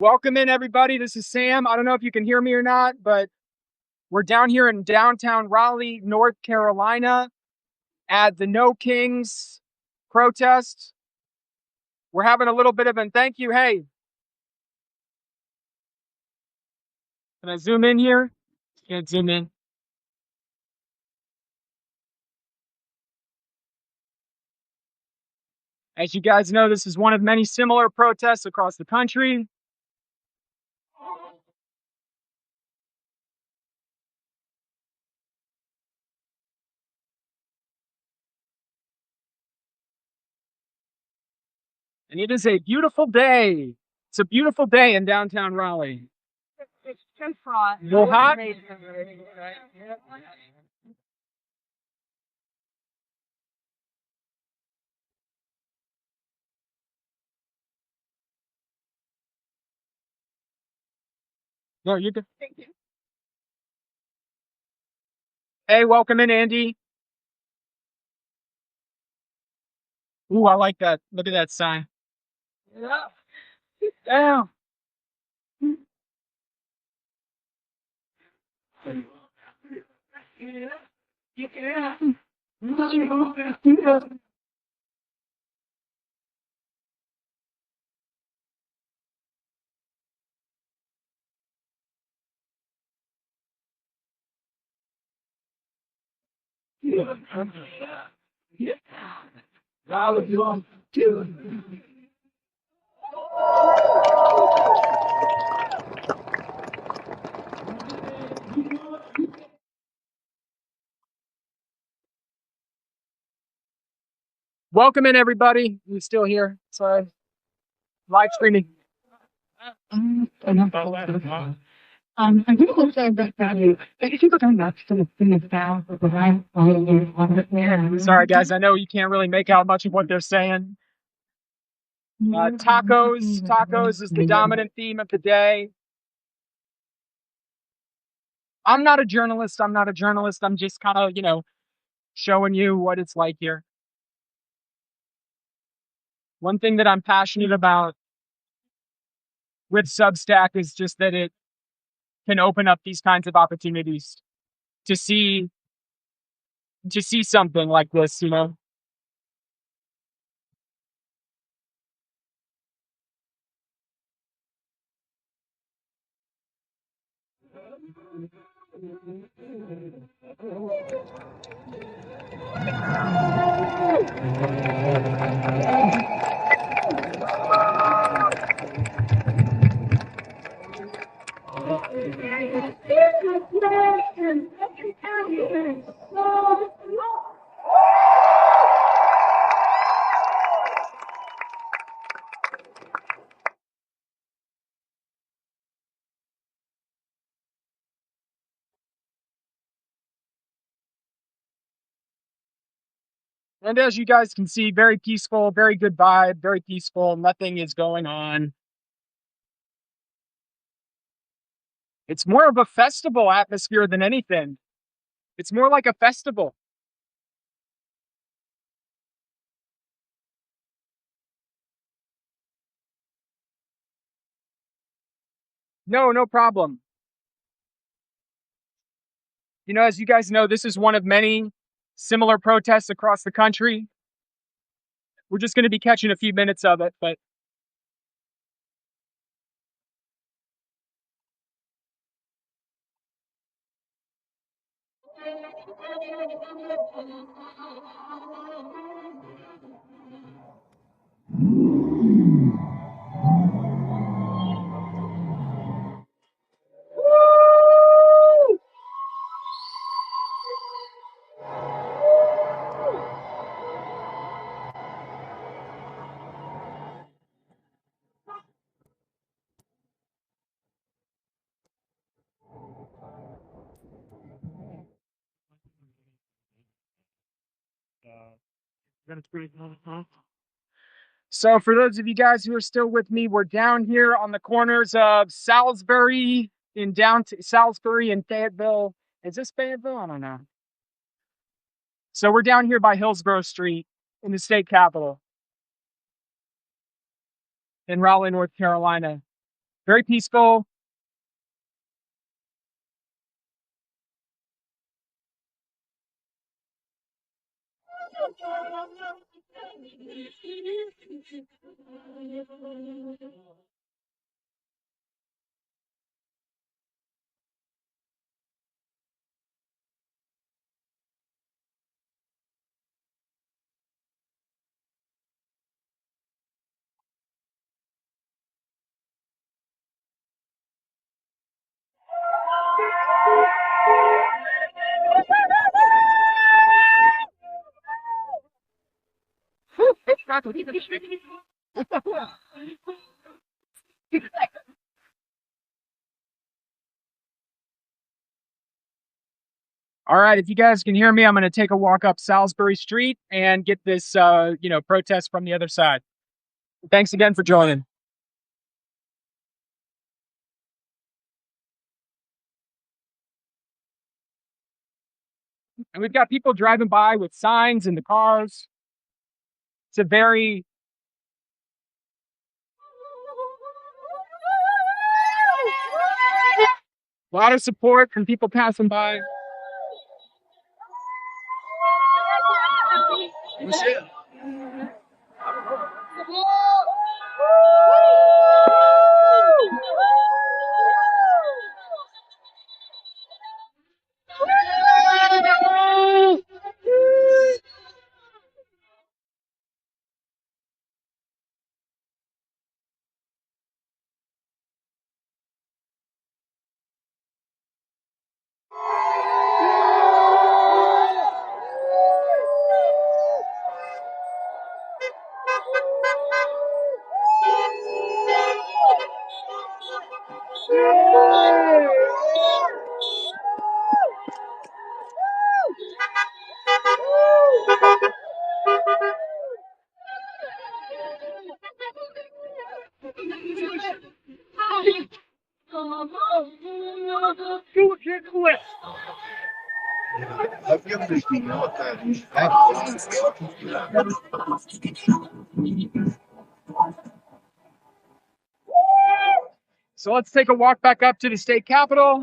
Welcome in, everybody. This is Sam. I don't know if you can hear me or not, but we're down here in downtown Raleigh, North Carolina at the No Kings protest. We're having a little bit of an thank you. Hey, can I zoom in here? Can't zoom in. As you guys know, this is one of many similar protests across the country. And it is a beautiful day. It's a beautiful day in downtown Raleigh. It's too hot. A little hot? No, you can. Hey, welcome in, Andy. Ooh, I like that. Look at that sign. Yeah. Down. Welcome in, everybody. Who's still here? Sorry. Live streaming. I think also that value, if you go back to the thing about the right Sorry, guys. I know you can't really make out much of what they're saying. Tacos. Tacos is the dominant theme of the day. I'm not a journalist. I'm just kind of, showing you what it's like here. One thing that I'm passionate about with Substack is just that it can open up these kinds of opportunities to see something like this. And as you guys can see, very peaceful, very good vibe, very peaceful. Nothing is going on. It's more of a festival atmosphere than anything. It's more like a festival. No problem. As you guys know, this is one of many similar protests across the country. We're just going to be catching a few minutes of it, but so for those of you guys who are still with me, we're down here on the corners of Salisbury and Fayetteville. Is this Fayetteville? I don't know. So we're down here by Hillsborough Street in the state capitol in Raleigh, North Carolina. Very peaceful. All right, if you guys can hear me, I'm going to take a walk up Salisbury Street and get this, protest from the other side. Thanks again for joining. And we've got people driving by with signs in the cars. It's a very lot of support from people passing by. So let's take a walk back up to the state capitol.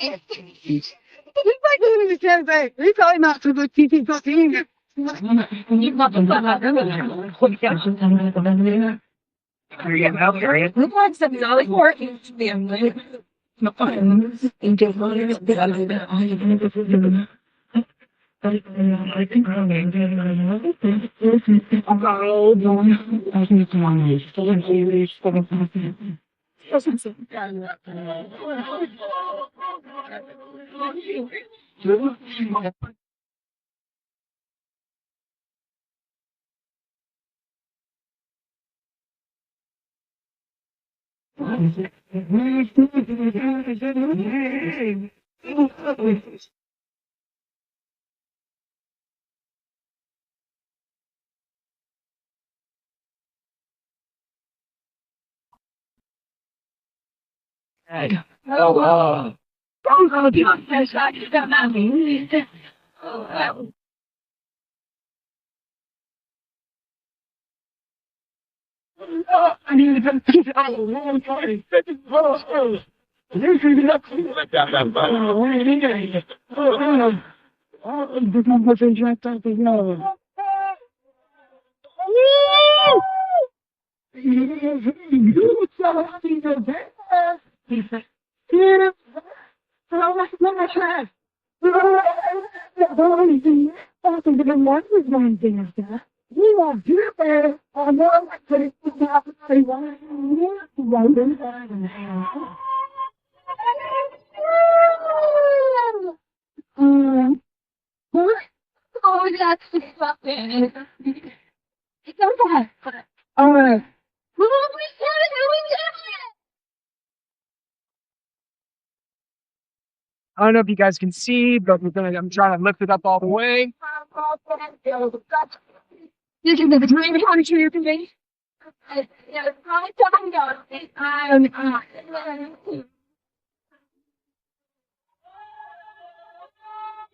He's like doing the same thing. He's probably not so good TV cooking. I don't know if you guys can see, but I'm trying to lift it up all the way. You can never dream how to you can be.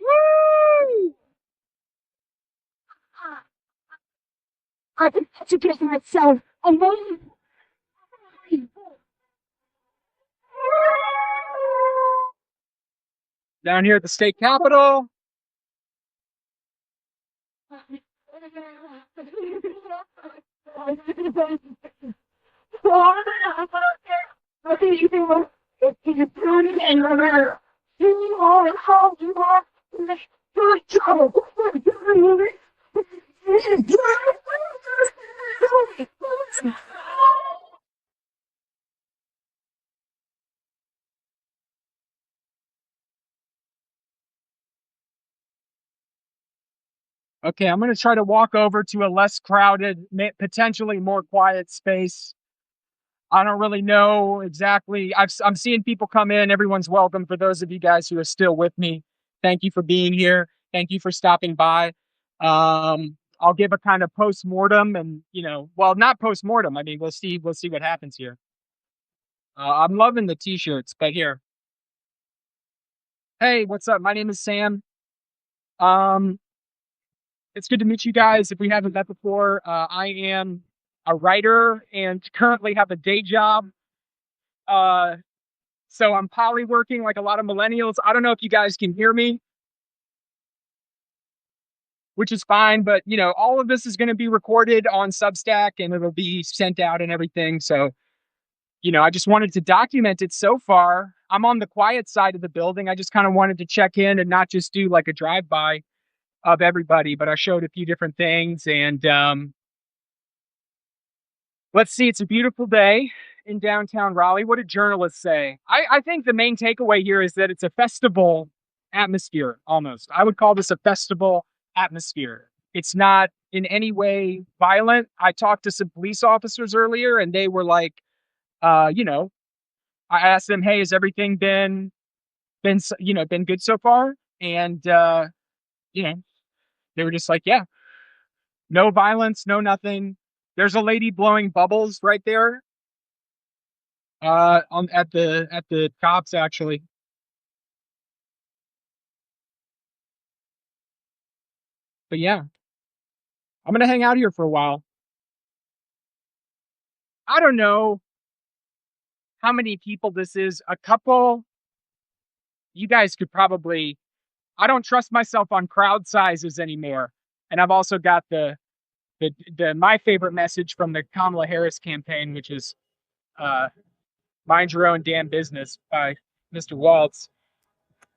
Woo! I can educate myself. I'm waiting. Down here at the state capitol. Okay, I'm going to try to walk over to a less crowded, potentially more quiet space. I don't really know exactly. I'm seeing people come in. Everyone's welcome. For those of you guys who are still with me, thank you for being here. Thank you for stopping by. I'll give a kind of post-mortem and, well, not post-mortem. I mean, we'll see what happens here. I'm loving the t-shirts, but here. Hey, what's up? My name is Sam. Um, it's good to meet you guys. If we haven't met before, I am a writer and currently have a day job. So I'm poly working like a lot of millennials. I don't know if you guys can hear me, which is fine, but all of this is going to be recorded on Substack and it'll be sent out and everything. So, I just wanted to document it so far. I'm on the quiet side of the building. I just kind of wanted to check in and not just do like a drive-by of everybody, but I showed a few different things and let's see, it's a beautiful day in downtown Raleigh. What do journalists say? I think the main takeaway here is that it's a festival atmosphere almost. I would call this a festival atmosphere. It's not in any way violent. I talked to some police officers earlier and they were like, I asked them, hey, has everything been good so far? And, they were just like, yeah, no violence, no nothing. There's a lady blowing bubbles right there. At the cops actually. But yeah, I'm gonna hang out here for a while. I don't know how many people this is. A couple. You guys could probably. I don't trust myself on crowd sizes anymore. And I've also got the my favorite message from the Kamala Harris campaign, which is "Mind your own damn business" by Mr. Waltz.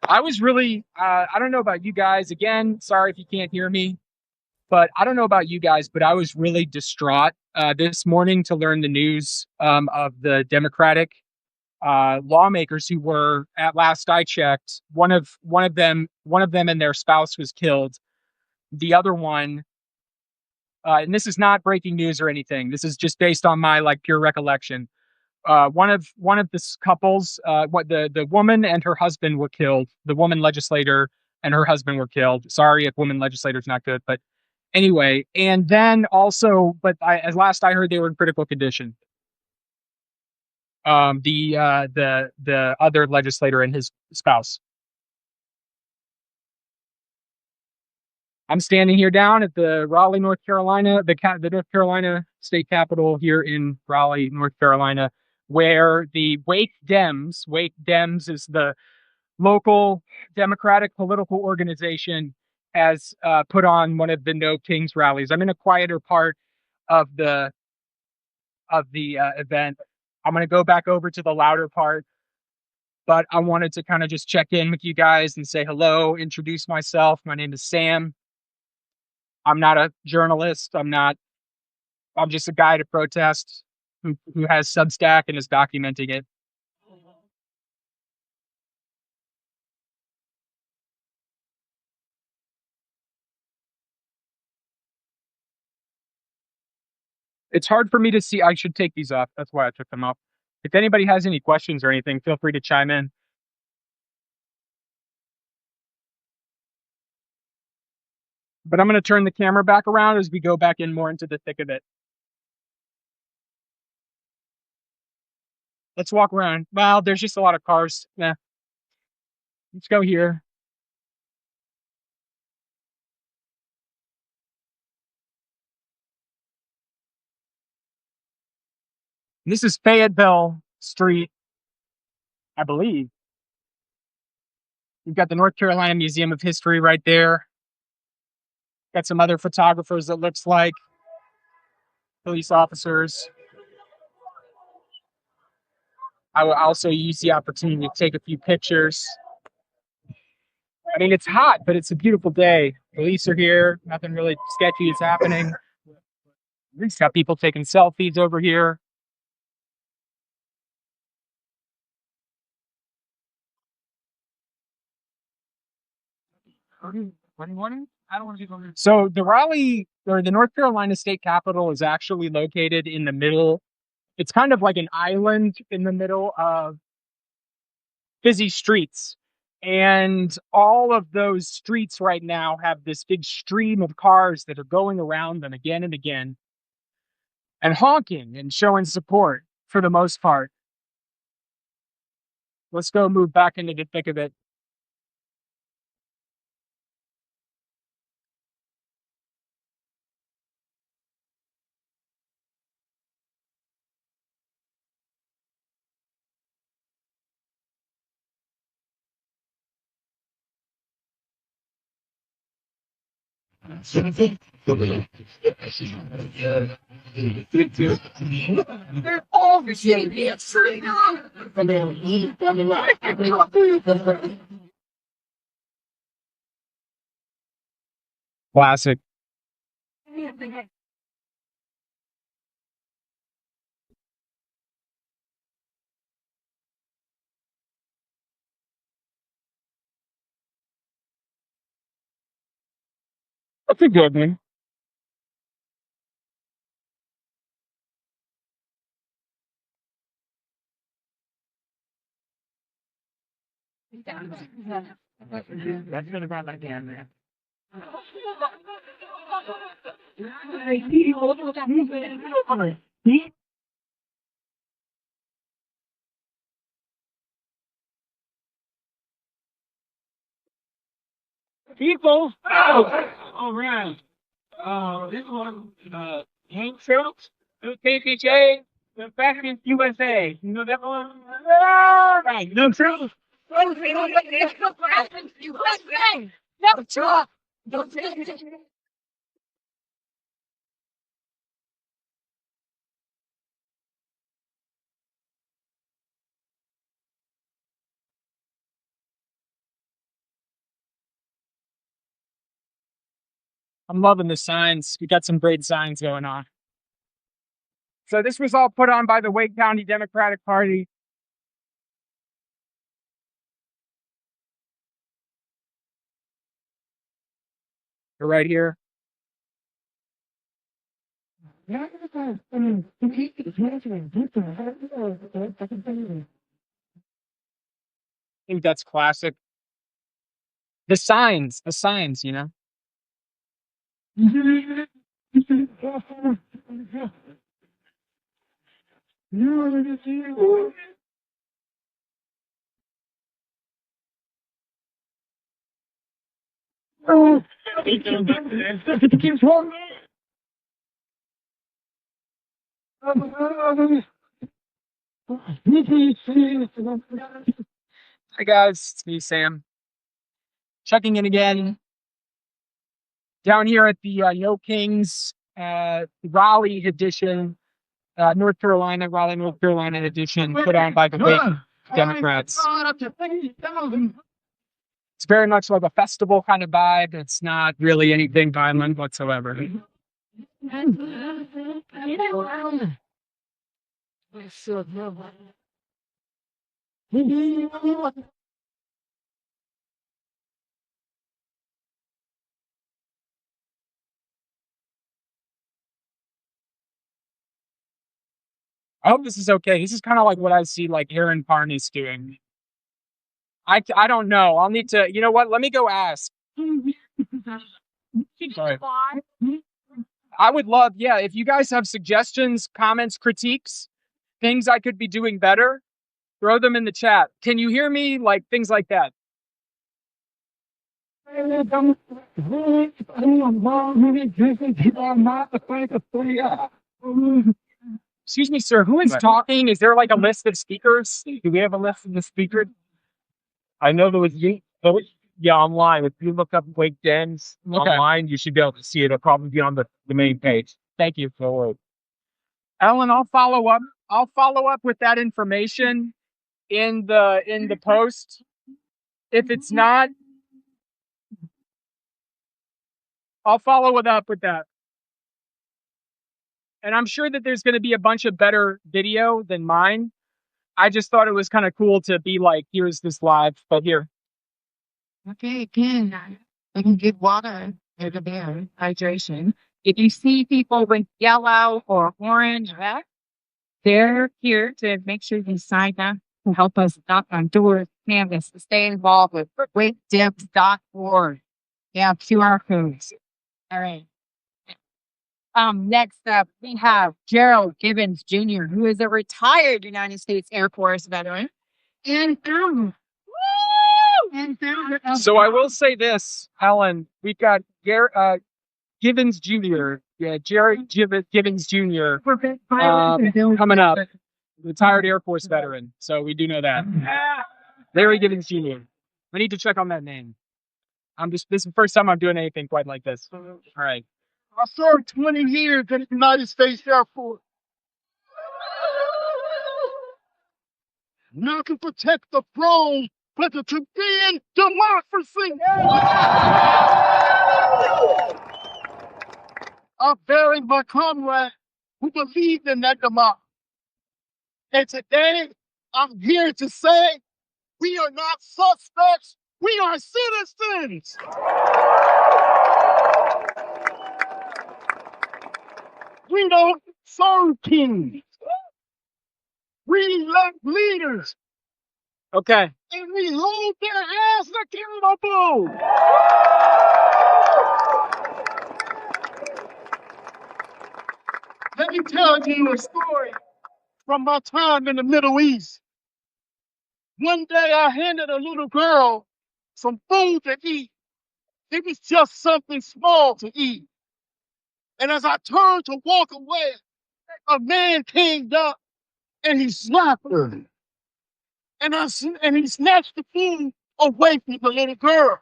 I was really. I don't know about you guys. Again, sorry if you can't hear me. But I don't know about you guys, but I was really distraught this morning to learn the news of the Democratic lawmakers who were, at last I checked, one of them and their spouse was killed. The other one, and this is not breaking news or anything. This is just based on my pure recollection. One of this couples, what the woman and her husband were killed. The woman legislator and her husband were killed. Sorry if woman legislator's not good, but anyway, and then also, as last I heard, they were in critical condition. The other legislator and his spouse. I'm standing here down at the Raleigh, North Carolina, the North Carolina state capitol here in Raleigh, North Carolina, where the Wake Dems is the local Democratic political organization, has put on one of the No Kings rallies. I'm in a quieter part of the event. I'm going to go back over to the louder part, but I wanted to kind of just check in with you guys and say hello, introduce myself. My name is Sam. I'm not a journalist. I'm just a guy to protest who has Substack and is documenting it. It's hard for me to see. I should take these off. That's why I took them off. If anybody has any questions or anything, feel free to chime in. But I'm going to turn the camera back around as we go back in more into the thick of it. Let's walk around. Well, there's just a lot of cars. Yeah. Let's go here. This is Fayetteville Street, I believe. You've got the North Carolina Museum of History right there. Got some other photographers that looks like police officers. I will also use the opportunity to take a few pictures. I mean, it's hot, but it's a beautiful day. Police are here. Nothing really sketchy is happening. We've got people taking selfies over here. So the Raleigh or the North Carolina state capitol is actually located in the middle. It's kind of like an island in the middle of busy streets. And all of those streets right now have this big stream of cars that are going around them again and again and honking and showing support for the most part. Let's go move back into the thick of it. Classic. That's a good one. That's gonna run like that. People, all right. This one, Hank Schultz, KCJ, the Fashion USA. You know that one? All right, no trouble. I'm loving the signs. We got some great signs going on. So this was all put on by the Wake County Democratic Party. They're right here. I think that's classic. The signs, you know. Hi guys, it's me, Sam. Checking in again. Down here at the No Kings Raleigh edition, Raleigh, North Carolina edition, put on by the Wake Democrats. It's very much like a festival kind of vibe. It's not really anything violent whatsoever. I hope this is okay. This is kind of like what I see like Aaron Carney's doing. I don't know. I'll need to, you know what? Let me go ask. Sorry. I would love, yeah, if you guys have suggestions, comments, critiques, things I could be doing better, throw them in the chat. Can you hear me? Like things like that. Excuse me, sir. Who is talking? Is there like a list of speakers? Do we have a list of the speakers? I know there was online. If you look up Wake Dens online, you should be able to see it. It'll probably be on the main page. Thank you. Ellen, I'll follow up. I'll follow up with that information in the post. If it's not, I'll follow it up with that. And I'm sure that there's going to be a bunch of better video than mine. I just thought it was kind of cool to be like, here's this live, but here. Okay, again, I can give water to the bear, hydration. If you see people with yellow or orange, they're here to make sure you sign up to help us knock on doors, canvas, to stay involved with wakedips.org. Yeah, QR codes. All right. Next up, we have Gerald Gibbons Jr., who is a retired United States Air Force veteran. And so I will say this, Ellen, we've got Gibbons Jr., Jerry Gibbons Jr. Coming up, retired Air Force veteran. So we do know that. Larry Gibbons Jr. We need to check on that name. This is the first time I'm doing anything quite like this. All right. I served 20 years in the United States Air Force. Not to protect the throne, but to defend democracy. I buried my comrade who believed in that democracy. And today, I'm here to say we are not suspects, we are citizens. We don't serve kings. We elect leaders. Okay. And we hold their ass accountable. Let me tell you a story from my time in the Middle East. One day I handed a little girl some food to eat. It was just something small to eat. And as I turned to walk away, a man came up and he slapped her. And he snatched the food away from the little girl.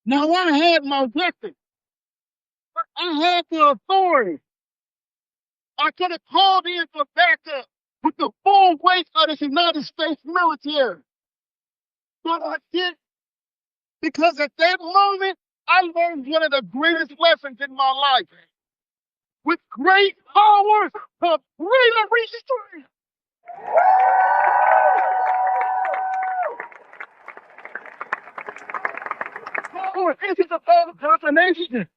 Now I had my weapon. I had the authority. I could have called in for backup with the full weight of the United States military. But I didn't. Because at that moment, I learned one of the greatest lessons in my life. With great power comes greater restraint. Power isn't about determination.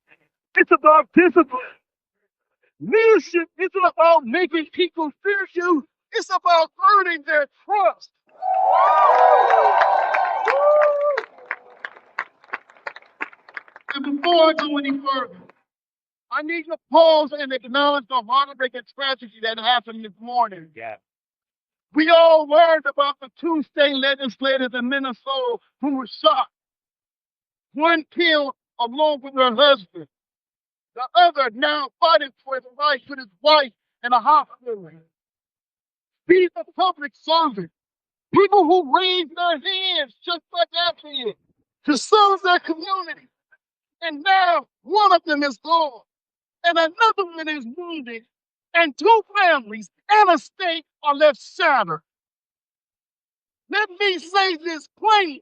It's about discipline. Leadership isn't about making people fear you. It's about earning their trust. And before I go any further, I need to pause and acknowledge the heartbreaking tragedy that happened this morning. Yeah. We all learned about the two state legislators in Minnesota who were shot. One killed along with her husband. The other now fighting for his life with his wife in a hospital. These are public servants. People who raise their hands just like Afghan to serve their community. And now one of them is gone. And another one is wounded. And two families and a state are left shattered. Let me say this plain.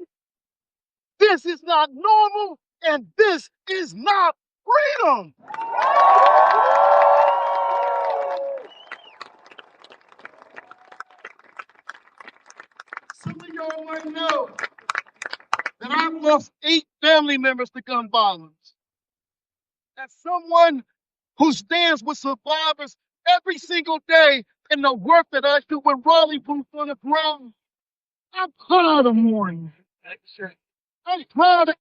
This is not normal, and this is not freedom. Some of y'all might know that I've lost 8 family members to gun violence. As someone who stands with survivors every single day in the work that I do with Raleigh boots on the ground, I'm proud of mourning. I'm proud of